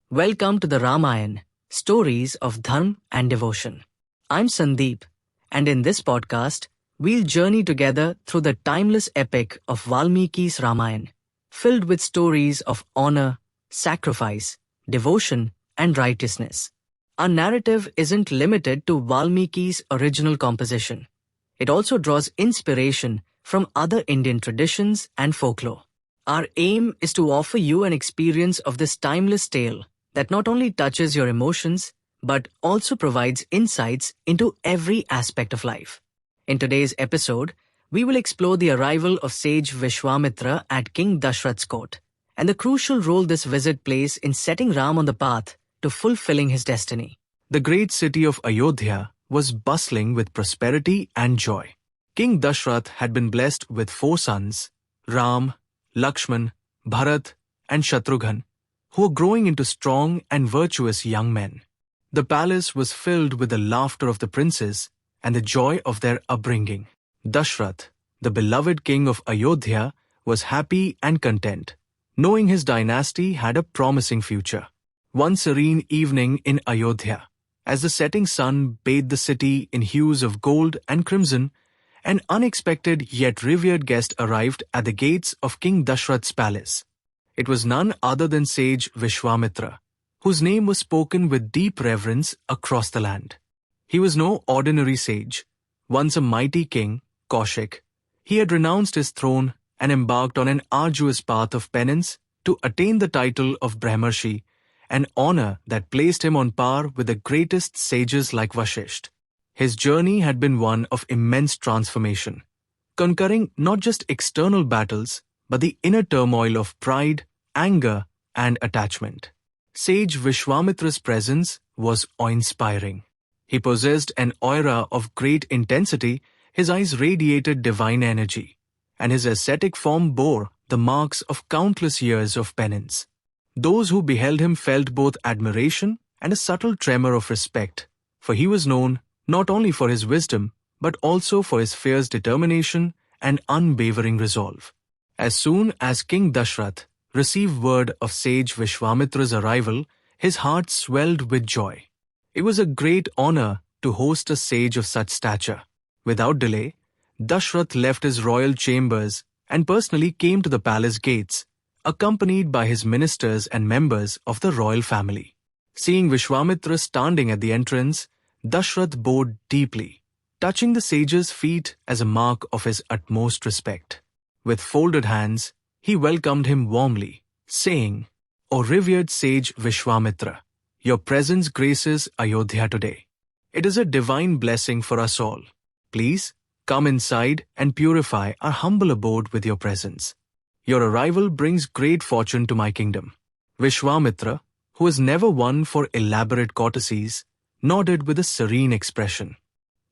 Welcome to the Ramayan, Stories of Dharma and Devotion. I'm Sandeep, and in this podcast, we'll journey together through the timeless epic of Valmiki's Ramayan, filled with stories of honor, sacrifice, devotion, and righteousness. Our narrative isn't limited to Valmiki's original composition. It also draws inspiration from other Indian traditions and folklore. Our aim is to offer you an experience of this timeless tale that not only touches your emotions, but also provides insights into every aspect of life. In today's episode, we will explore the arrival of Sage Vishwamitra at King Dashrath's court, and the crucial role this visit plays in setting Ram on the path to fulfilling his destiny. The great city of Ayodhya was bustling with prosperity and joy. King Dashrath had been blessed with 4 sons, Ram, Lakshman, Bharat, and Shatrughan, who were growing into strong and virtuous young men. The palace was filled with the laughter of the princes and the joy of their upbringing. Dashrath, the beloved king of Ayodhya, was happy and content, knowing his dynasty had a promising future. One serene evening in Ayodhya, as the setting sun bathed the city in hues of gold and crimson, an unexpected yet revered guest arrived at the gates of King Dashrath's palace. It was none other than Sage Vishwamitra, whose name was spoken with deep reverence across the land. He was no ordinary sage. Once a mighty king, Kaushik, he had renounced his throne and embarked on an arduous path of penance to attain the title of Brahmarshi, an honor that placed him on par with the greatest sages like Vashisht. His journey had been one of immense transformation, conquering not just external battles, but the inner turmoil of pride, anger, and attachment. Sage Vishwamitra's presence was awe-inspiring. He possessed an aura of great intensity, his eyes radiated divine energy, and his ascetic form bore the marks of countless years of penance. Those who beheld him felt both admiration and a subtle tremor of respect, for he was known not only for his wisdom, but also for his fierce determination and unwavering resolve. As soon as King Dashrath received word of Sage Vishwamitra's arrival, his heart swelled with joy. It was a great honor to host a sage of such stature. Without delay, Dashrath left his royal chambers and personally came to the palace gates, accompanied by his ministers and members of the royal family. Seeing Vishwamitra standing at the entrance, Dashrath bowed deeply, touching the sage's feet as a mark of his utmost respect. With folded hands, he welcomed him warmly, saying, "O revered sage Vishwamitra, your presence graces Ayodhya today. It is a divine blessing for us all. Please come inside and purify our humble abode with your presence. Your arrival brings great fortune to my kingdom." Vishwamitra, who was never one for elaborate courtesies, nodded with a serene expression.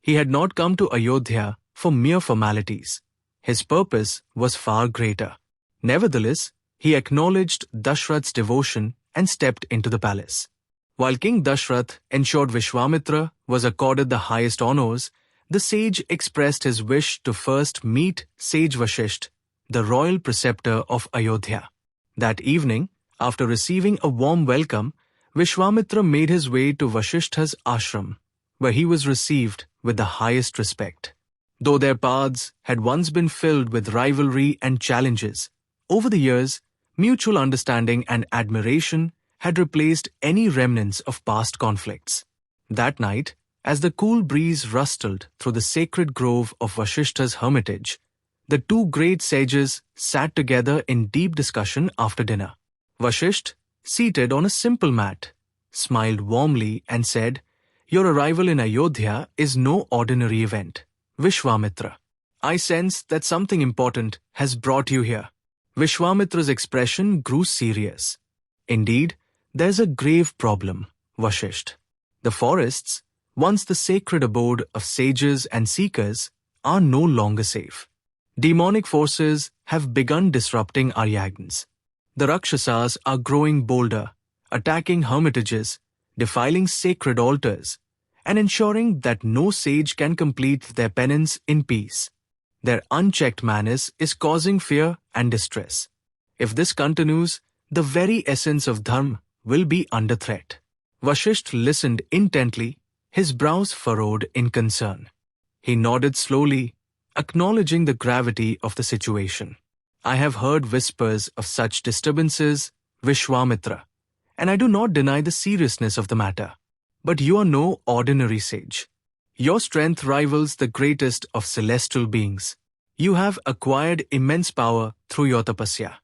He had not come to Ayodhya for mere formalities. His purpose was far greater. Nevertheless, he acknowledged Dashrath's devotion and stepped into the palace. While King Dashrath ensured Vishwamitra was accorded the highest honors, the sage expressed his wish to first meet Sage Vashisht, the royal preceptor of Ayodhya. That evening, after receiving a warm welcome, Vishwamitra made his way to Vashishtha's ashram, where he was received with the highest respect. Though their paths had once been filled with rivalry and challenges, over the years, mutual understanding and admiration had replaced any remnants of past conflicts. That night, as the cool breeze rustled through the sacred grove of Vashishtha's hermitage, the two great sages sat together in deep discussion after dinner. Vashisht, seated on a simple mat, smiled warmly and said, "Your arrival in Ayodhya is no ordinary event. Vishwamitra, I sense that something important has brought you here." Vishwamitra's expression grew serious. "Indeed, there's a grave problem, Vashisht. The forests, once the sacred abode of sages and seekers, are no longer safe. Demonic forces have begun disrupting our yagns. The Rakshasas are growing bolder, attacking hermitages, defiling sacred altars, and ensuring that no sage can complete their penance in peace. Their unchecked malice is causing fear and distress. If this continues, the very essence of dharma will be under threat. Vasishtha listened intently, his brows furrowed in concern. He nodded slowly, acknowledging the gravity of the situation. I have heard whispers of such disturbances, Vishwamitra, and I do not deny the seriousness of the matter. But you are no ordinary sage. Your strength rivals the greatest of celestial beings. You have acquired immense power through your tapasya.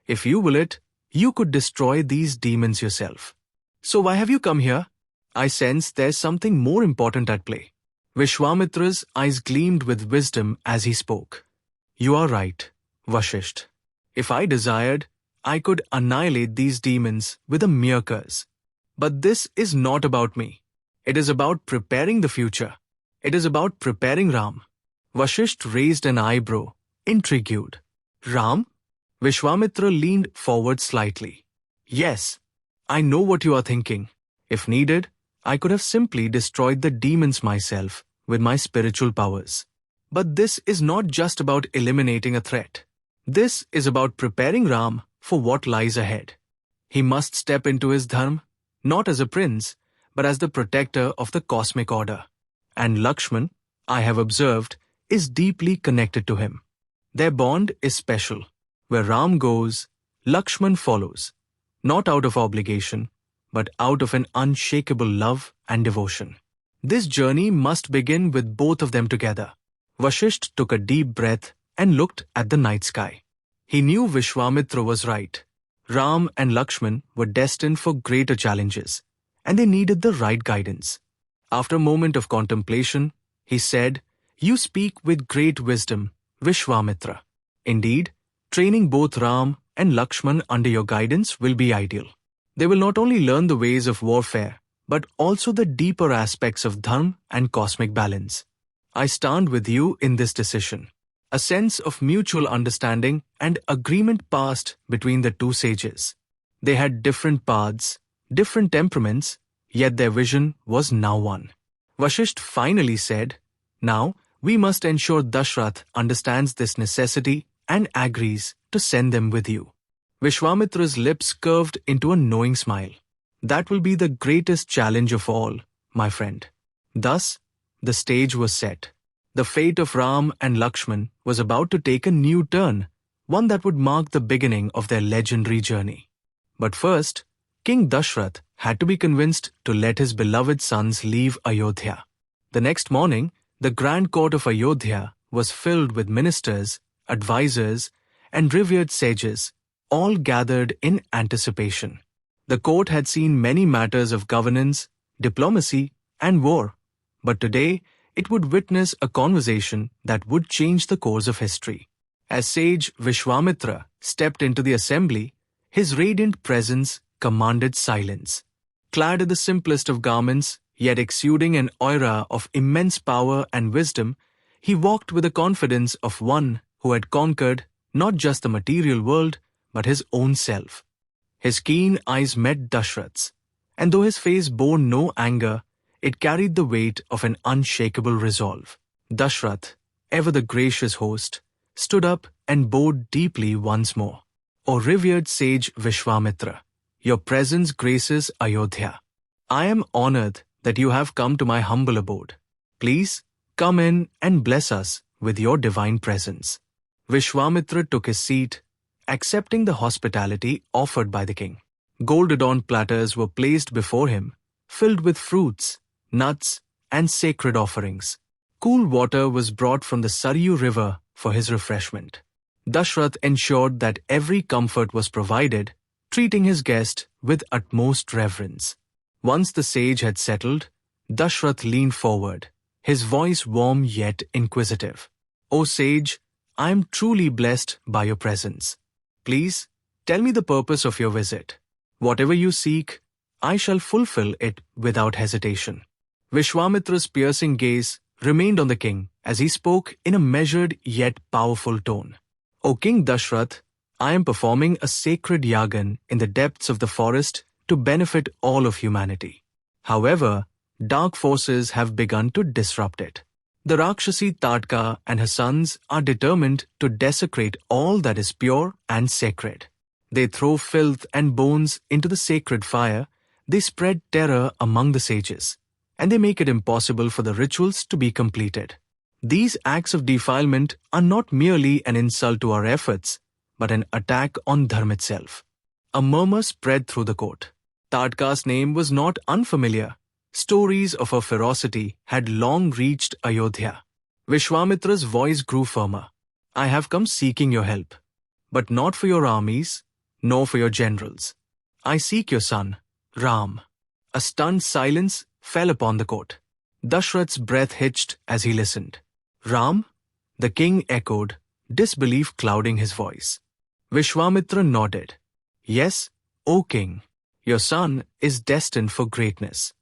If you will it, you could destroy these demons yourself. So why have you come here? I sense there's something more important at play. Vishwamitra's eyes gleamed with wisdom as he spoke. You are right, Vasishtha. If I desired, I could annihilate these demons with a mere curse. But this is not about me. It is about preparing the future. It is about preparing Ram. Vasishtha raised an eyebrow, intrigued. Ram? Vishwamitra leaned forward slightly. Yes, I know what you are thinking. If needed, I could have simply destroyed the demons myself with my spiritual powers. But this is not just about eliminating a threat. This is about preparing Ram for what lies ahead. He must step into his dharma, not as a prince, but as the protector of the cosmic order. And Lakshman, I have observed, is deeply connected to him. Their bond is special. Where Ram goes, Lakshman follows, not out of obligation, but out of an unshakable love and devotion. This journey must begin with both of them together. Vasishtha took a deep breath and looked at the night sky. He knew Vishwamitra was right. Ram and Lakshman were destined for greater challenges, and they needed the right guidance. After a moment of contemplation, he said, You speak with great wisdom, Vishwamitra. Indeed, training both Ram and Lakshman under your guidance will be ideal. They will not only learn the ways of warfare, but also the deeper aspects of dharma and cosmic balance. I stand with you in this decision. A sense of mutual understanding and agreement passed between the two sages. They had different paths, different temperaments, yet their vision was now one. Vasishtha finally said, Now we must ensure Dashrath understands this necessity and agrees to send them with you. Vishwamitra's lips curved into a knowing smile. That will be the greatest challenge of all, my friend. Thus, the stage was set. The fate of Ram and Lakshman was about to take a new turn, one that would mark the beginning of their legendary journey. But first, King Dashrath had to be convinced to let his beloved sons leave Ayodhya. The next morning, the grand court of Ayodhya was filled with ministers, advisors, and revered sages, all gathered in anticipation. The court had seen many matters of governance, diplomacy, and war, but today it would witness a conversation that would change the course of history. As Sage Vishwamitra stepped into the assembly, his radiant presence commanded silence. Clad in the simplest of garments, yet exuding an aura of immense power and wisdom, he walked with the confidence of one who had conquered not just the material world, but his own self. His keen eyes met Dashrath's, and though his face bore no anger, it carried the weight of an unshakable resolve. Dashrath, ever the gracious host, stood up and bowed deeply once more. O revered sage Vishwamitra, your presence graces Ayodhya. I am honored that you have come to my humble abode. Please come in and bless us with your divine presence. Vishwamitra took his seat, accepting the hospitality offered by the king. Gold-adorned platters were placed before him, filled with fruits, nuts, and sacred offerings. Cool water was brought from the Saryu river for his refreshment. Dashrath ensured that every comfort was provided, treating his guest with utmost reverence. Once the sage had settled, Dashrath leaned forward, his voice warm yet inquisitive. O sage, I am truly blessed by your presence. Please, tell me the purpose of your visit. Whatever you seek, I shall fulfill it without hesitation. Vishwamitra's piercing gaze remained on the king as he spoke in a measured yet powerful tone. O King Dashrath, I am performing a sacred yagn in the depths of the forest to benefit all of humanity. However, dark forces have begun to disrupt it. The Rakshasi Tatka and her sons are determined to desecrate all that is pure and sacred. They throw filth and bones into the sacred fire, they spread terror among the sages, and they make it impossible for the rituals to be completed. These acts of defilement are not merely an insult to our efforts, but an attack on Dharma itself. A murmur spread through the court. Tadka's name was not unfamiliar. Stories of her ferocity had long reached Ayodhya. Vishwamitra's voice grew firmer. I have come seeking your help, but not for your armies, nor for your generals. I seek your son, Ram. A stunned silence fell upon the court. Dashrath's breath hitched as he listened. Ram? The king echoed, disbelief clouding his voice. Vishwamitra nodded. Yes, O king, your son is destined for greatness.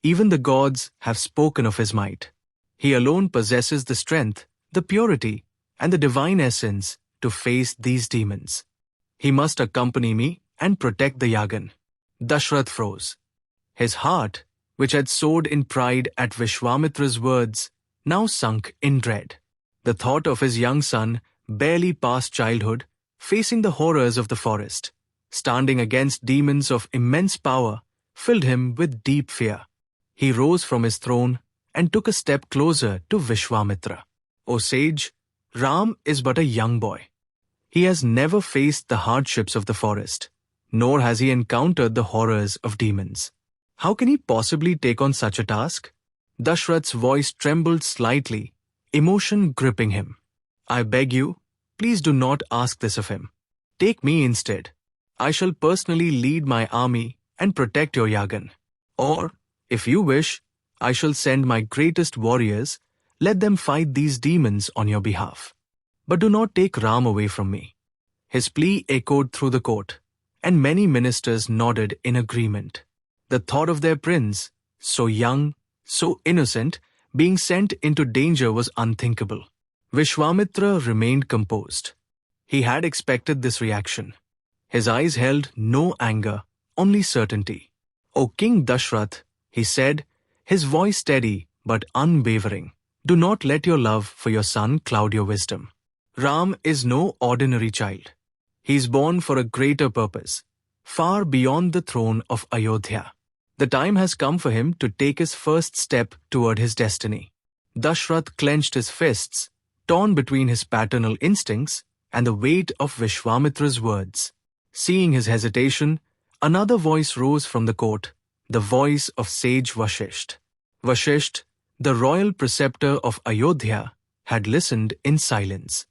Even the gods have spoken of his might. He alone possesses the strength, the purity, and the divine essence to face these demons. He must accompany me and protect the yagn. Dashrath froze. His heart, which had soared in pride at Vishwamitra's words, now sunk in dread. The thought of his young son, barely past childhood, facing the horrors of the forest, standing against demons of immense power, filled him with deep fear. He rose from his throne and took a step closer to Vishwamitra. O sage, Ram is but a young boy. He has never faced the hardships of the forest, nor has he encountered the horrors of demons. How can he possibly take on such a task? Dashrath's voice trembled slightly, emotion gripping him. I beg you, please do not ask this of him. Take me instead. I shall personally lead my army and protect your yagn. Or, if you wish, I shall send my greatest warriors. Let them fight these demons on your behalf. But do not take Ram away from me. His plea echoed through the court, and many ministers nodded in agreement. The thought of their prince, so young, so innocent, being sent into danger was unthinkable. Vishwamitra remained composed. He had expected this reaction. His eyes held no anger, only certainty. O King Dashrath, he said, his voice steady but unwavering, do not let your love for your son cloud your wisdom. Ram is no ordinary child. He is born for a greater purpose, far beyond the throne of Ayodhya. The time has come for him to take his first step toward his destiny. Dashrath clenched his fists, torn between his paternal instincts and the weight of Vishwamitra's words. Seeing his hesitation, another voice rose from the court, the voice of Sage Vashishth. Vashishth, the royal preceptor of Ayodhya, had listened in silence.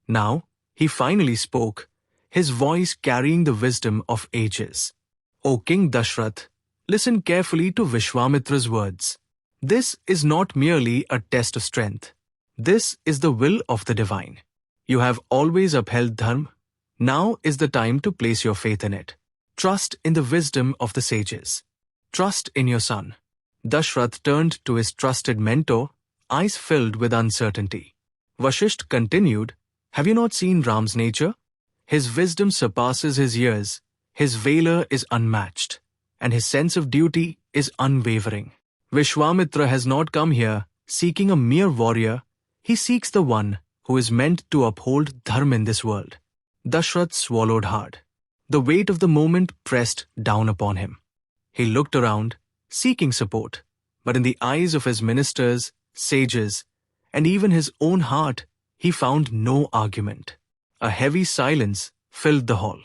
Now, he finally spoke, his voice carrying the wisdom of ages. O King Dashrath, listen carefully to Vishwamitra's words. This is not merely a test of strength. This is the will of the divine. You have always upheld Dharma. Now is the time to place your faith in it. Trust in the wisdom of the sages. Trust in your son. Dashrath turned to his trusted mentor, eyes filled with uncertainty. Vashishth continued, have you not seen Ram's nature? His wisdom surpasses his years, his valor is unmatched, and his sense of duty is unwavering. Vishwamitra has not come here seeking a mere warrior, he seeks the one who is meant to uphold Dharma in this world. Dashrath swallowed hard. The weight of the moment pressed down upon him. He looked around, seeking support, but in the eyes of his ministers, sages, and even his own heart, he found no argument. A heavy silence filled the hall.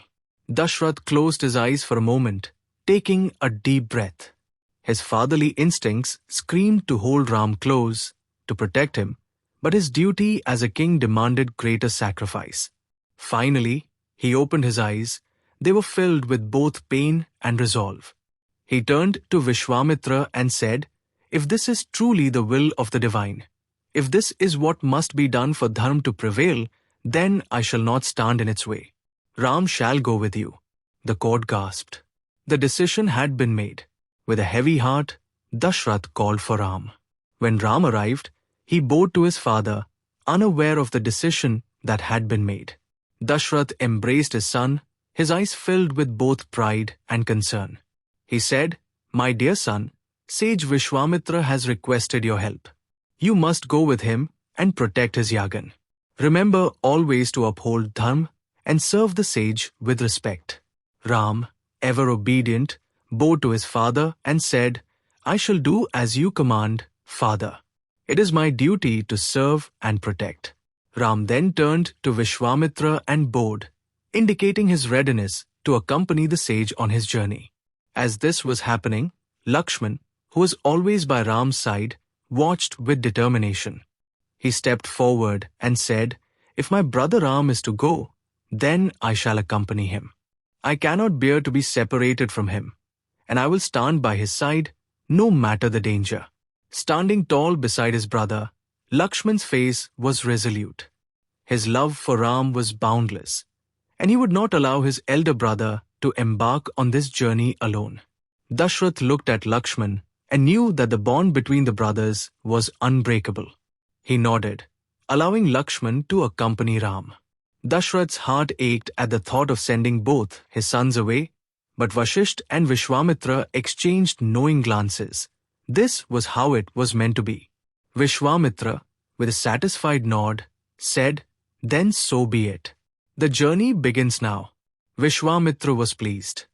Dashrath closed his eyes for a moment, taking a deep breath. His fatherly instincts screamed to hold Ram close, to protect him, but his duty as a king demanded greater sacrifice. Finally, he opened his eyes. They were filled with both pain and resolve. He turned to Vishwamitra and said, if this is truly the will of the divine, if this is what must be done for Dharma to prevail, then I shall not stand in its way. Ram shall go with you. The court gasped. The decision had been made. With a heavy heart, Dashrath called for Ram. When Ram arrived, he bowed to his father, unaware of the decision that had been made. Dashrath embraced his son, his eyes filled with both pride and concern. He said, my dear son, Sage Vishwamitra has requested your help. You must go with him and protect his yagn. Remember always to uphold Dharma and serve the sage with respect. Ram, ever obedient, bowed to his father and said, "I shall do as you command, father. It is my duty to serve and protect." Ram then turned to Vishwamitra and bowed, indicating his readiness to accompany the sage on his journey. As this was happening, Lakshman, who was always by Ram's side, watched with determination. He stepped forward and said, "If my brother Ram is to go, then I shall accompany him. I cannot bear to be separated from him, and I will stand by his side, no matter the danger." Standing tall beside his brother, Lakshman's face was resolute. His love for Ram was boundless, and he would not allow his elder brother to embark on this journey alone. Dashrath looked at Lakshman and knew that the bond between the brothers was unbreakable. He nodded, allowing Lakshman to accompany Ram. Dashrath's heart ached at the thought of sending both his sons away, but Vashisht and Vishwamitra exchanged knowing glances. This was how it was meant to be. Vishwamitra, with a satisfied nod, said, "Then so be it. The journey begins now." Vishwamitra was pleased.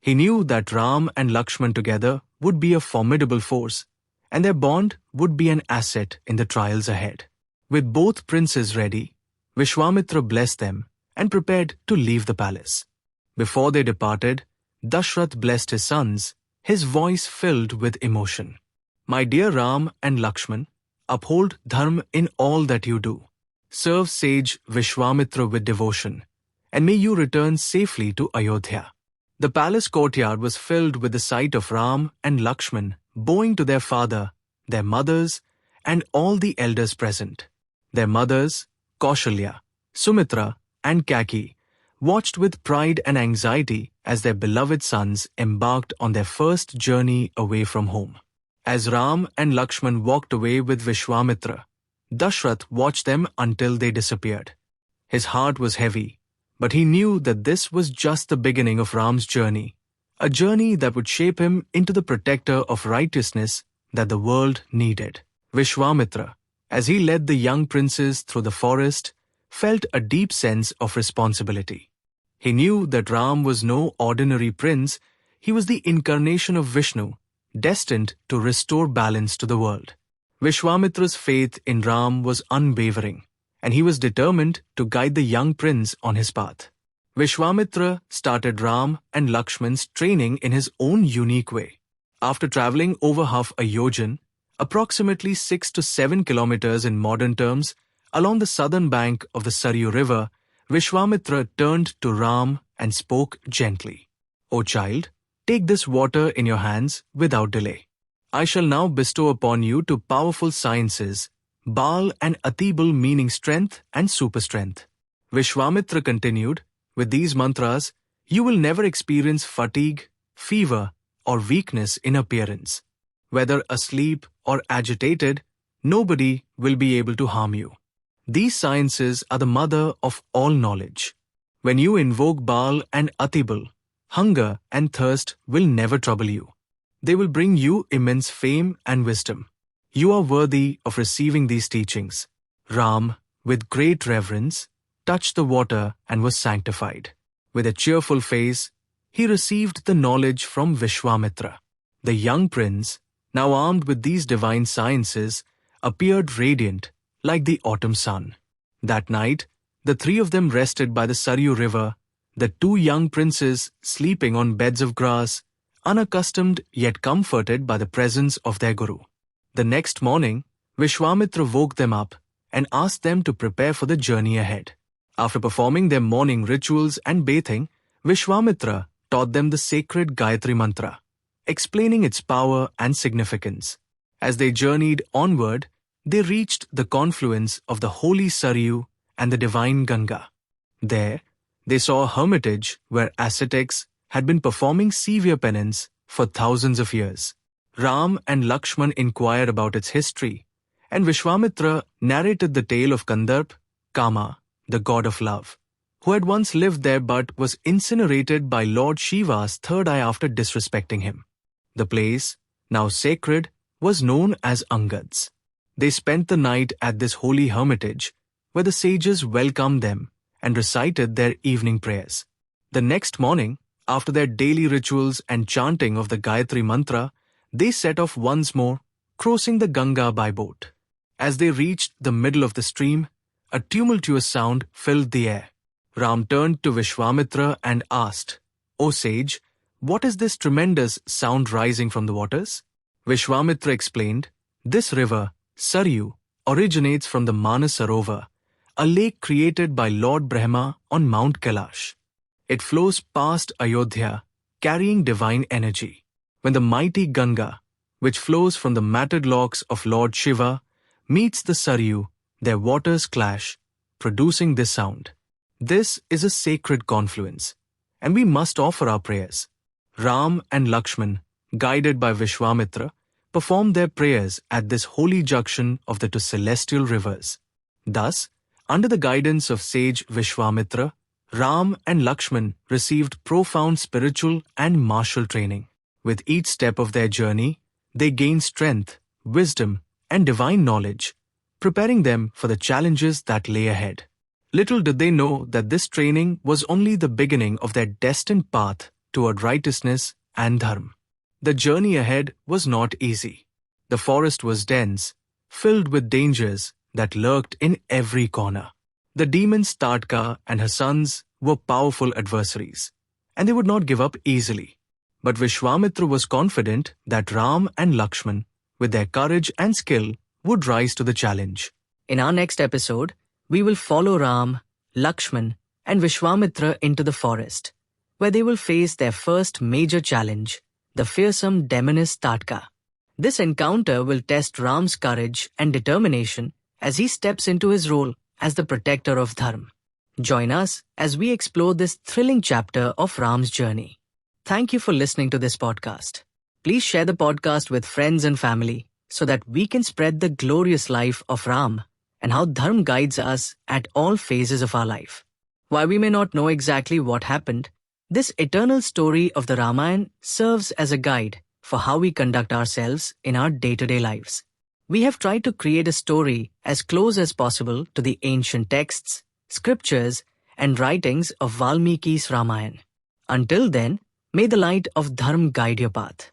He knew that Ram and Lakshman together would be a formidable force, and their bond would be an asset in the trials ahead. With both princes ready, Vishwamitra blessed them and prepared to leave the palace. Before they departed, Dashrath blessed his sons, his voice filled with emotion. "My dear Ram and Lakshman, uphold dharma in all that you do. Serve sage Vishwamitra with devotion, and may you return safely to Ayodhya." The palace courtyard was filled with the sight of Ram and Lakshman bowing to their father, their mothers, and all the elders present. Their mothers, Kaushalya, Sumitra, and Kaki, watched with pride and anxiety as their beloved sons embarked on their first journey away from home. As Ram and Lakshman walked away with Vishwamitra, Dashrath watched them until they disappeared. His heart was heavy, but he knew that this was just the beginning of Ram's journey, a journey that would shape him into the protector of righteousness that the world needed. Vishwamitra, as he led the young princes through the forest, felt a deep sense of responsibility. He knew that Ram was no ordinary prince, he was the incarnation of Vishnu, destined to restore balance to the world. Vishwamitra's faith in Ram was unwavering, and he was determined to guide the young prince on his path. Vishwamitra started Ram and Lakshman's training in his own unique way. After traveling over half a yagn, approximately 6 to 7 kilometers in modern terms, along the southern bank of the Saryu River, Vishwamitra turned to Ram and spoke gently. "O child, take this water in your hands without delay. I shall now bestow upon you two powerful sciences, Bal and Atibal, meaning strength and super strength." Vishwamitra continued, "With these mantras, you will never experience fatigue, fever, or weakness in appearance. Whether asleep or agitated, nobody will be able to harm you. These sciences are the mother of all knowledge. When you invoke Bal and Atibal, hunger and thirst will never trouble you. They will bring you immense fame and wisdom. You are worthy of receiving these teachings." Ram, with great reverence, touched the water and was sanctified. With a cheerful face, he received the knowledge from Vishwamitra. The young prince, now armed with these divine sciences, appeared radiant like the autumn sun. That night, the three of them rested by the Saryu River, the two young princes sleeping on beds of grass, unaccustomed yet comforted by the presence of their guru. The next morning, Vishwamitra woke them up and asked them to prepare for the journey ahead. After performing their morning rituals and bathing, Vishwamitra taught them the sacred Gayatri Mantra, explaining its power and significance. As they journeyed onward, they reached the confluence of the holy Saryu and the divine Ganga. There, they saw a hermitage where ascetics had been performing severe penance for thousands of years. Ram and Lakshman inquired about its history, and Vishwamitra narrated the tale of Kandarp, Kama, the god of love, who had once lived there but was incinerated by Lord Shiva's third eye after disrespecting him. The place, now sacred, was known as Angad's. They spent the night at this holy hermitage, where the sages welcomed them and recited their evening prayers. The next morning, After their daily rituals and chanting of the Gayatri Mantra, they set off once more, crossing the Ganga by boat. As they reached the middle of the stream, a tumultuous sound filled the air. Ram turned to Vishwamitra and asked, "O sage, what is this tremendous sound rising from the waters?" Vishwamitra explained, "This river, Saryu, originates from the Manas Sarovar, a lake created by Lord Brahma on Mount Kailash. It flows past Ayodhya, carrying divine energy. When the mighty Ganga, which flows from the matted locks of Lord Shiva, meets the Saryu, their waters clash, producing this sound. This is a sacred confluence, and we must offer our prayers." Ram and Lakshman, guided by Vishwamitra, performed their prayers at this holy junction of the two celestial rivers. Thus, under the guidance of Sage Vishwamitra, Ram and Lakshman received profound spiritual and martial training. With each step of their journey, they gained strength, wisdom, and divine knowledge, preparing them for the challenges that lay ahead. Little did they know that this training was only the beginning of their destined path toward righteousness and dharma. The journey ahead was not easy. The forest was dense, filled with dangers that lurked in every corner. The demons Tatka and her sons were powerful adversaries, and they would not give up easily. But Vishwamitra was confident that Ram and Lakshman, with their courage and skill, would rise to the challenge. In our next episode, we will follow Ram, Lakshman, and Vishwamitra into the forest, where they will face their first major challenge, the fearsome demoness Tatka. This encounter will test Ram's courage and determination as he steps into his role as the protector of Dharma. Join us as we explore this thrilling chapter of Ram's journey. Thank you for listening to this podcast. Please share the podcast with friends and family so that we can spread the glorious life of Ram and how Dharma guides us at all phases of our life. While we may not know exactly what happened, this eternal story of the Ramayan serves as a guide for how we conduct ourselves in our day-to-day lives. We have tried to create a story as close as possible to the ancient texts, scriptures, and writings of Valmiki's Ramayan. Until then, may the light of Dharma guide your path.